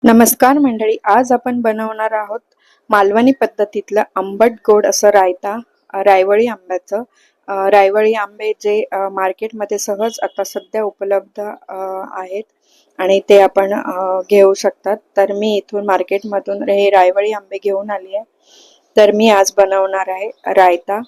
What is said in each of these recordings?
नमस्कार मंडळी, आज आपण बनवणार आहोत मालवणी पद्धतीतलं आंबट गोड असं रायता रायवळी आंब्याचं. रायवळी आंबे जे मार्केटमध्ये सहज आता सध्या उपलब्ध आहेत आणि ते आपण घेऊ शकतात. तर मी इथून मार्केटमधून हे रायवळी आंबे घेऊन आली आहे. तर मी आज बनवणार आहे रायता.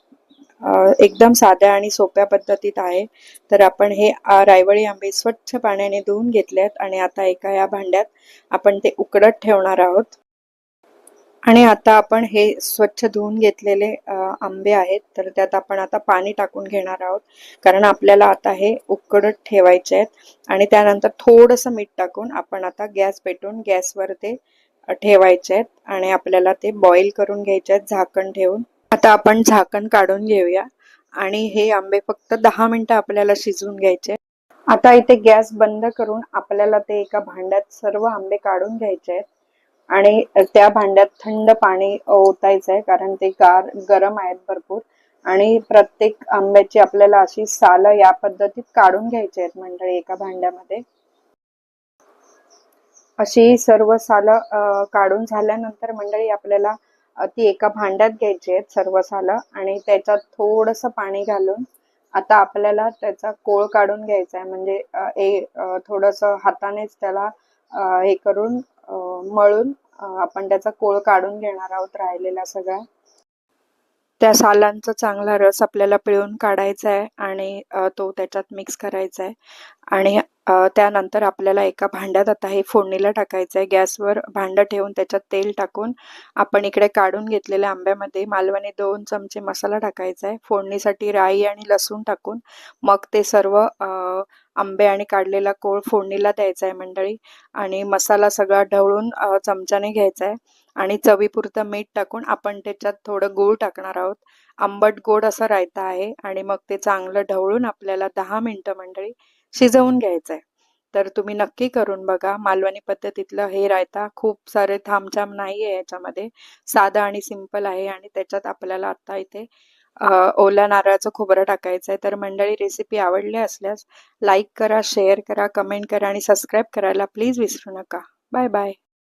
एकदम साध्या आणि सोप्या पद्धतीत आहे. तर आपण हे रायवळी आंबे स्वच्छ पाण्याने धुवून घेतलेत आणि आता एका या भांड्यात आपण ते उकडत ठेवणार आहोत. आणि आता आपण हे स्वच्छ धुवून घेतलेले आंबे आहेत, तर त्यात आपण आता पाणी टाकून घेणार आहोत, कारण आपल्याला आता हे उकडत ठेवायचे आहेत. आणि त्यानंतर थोडंसं मीठ टाकून आपण आता गॅस पेटवून गॅसवर ते ठेवायचे आहेत आणि आपल्याला ते बॉईल करून घ्यायचे आहेत झाकण ठेवून. आता आपण झाकण काढून घेऊया आणि हे आंबे फक्त 10 मिनिटं आपल्याला शिजवून घ्यायचे. आता इथे गॅस बंद करून आपल्याला ते एका भांड्यात सर्व आंबे काढून घ्यायचे आहेत आणि त्या भांड्यात थंड पाणी ओतायचं आहे, कारण ते गरम आहेत भरपूर. आणि प्रत्येक आंब्याची आपल्याला अशी सालं या पद्धतीत काढून घ्यायची आहेत मंडळी. एका भांड्यामध्ये अशी सर्व सालं काढून झाल्यानंतर मंडळी आपल्याला ती एका भांड्यात घ्यायची आहेत सर्व सालं आणि त्याच्यात थोडंसं पाणी घालून आता आपल्याला त्याचा कोळ काढून घ्यायचा आहे. म्हणजे थोडंसं हातानेच त्याला हे करून मळून आपण त्याचा कोळ काढून घेणार आहोत राहिलेला सगळा. त्या सालांचा चांगला रस आपल्याला पिळून काढायचा आहे आणि तो त्याच्यात मिक्स करायचा आहे. आणि त्यानंतर आपल्याला एका भांड्यात आता हे फोडणीला टाकायचं आहे. गॅसवर भांडं ठेवून त्याच्यात तेल टाकून आपण इकडे काढून घेतलेल्या आंब्यामध्ये मालवणी 2 चमचे मसाला टाकायचा आहे. फोडणीसाठी राई आणि लसूण टाकून मग ते सर्व आंबे आणि काढलेला कोळ फोडणीला द्यायचा आहे मंडळी. आणि मसाला सगळा ढवळून चमच्याने घ्यायचा आहे आणि चवीपुरतं मीठ टाकून आपण त्याच्यात थोडं गूळ टाकणार आहोत. आंबट गोड असा रायता आहे आणि मग ते चांगलं ढवळून आपल्याला 10 मिनिटं मंडळी शिजवून घ्यायचं आहे. तर तुम्ही नक्की करून बघा. मालवणी पद्धतीतलं हे रायता खूप सारे थांबछाम नाही आहे याच्यामध्ये. साधं आणि सिंपल आहे आणि त्याच्यात आपल्याला आता इथे ओल्या नारळाचं खोबरं टाकायचं आहे. तर मंडळी, रेसिपी आवडली असल्यास लाईक करा, शेअर करा, कमेंट करा आणि सबस्क्राईब करायला प्लीज विसरू नका. Bye bye.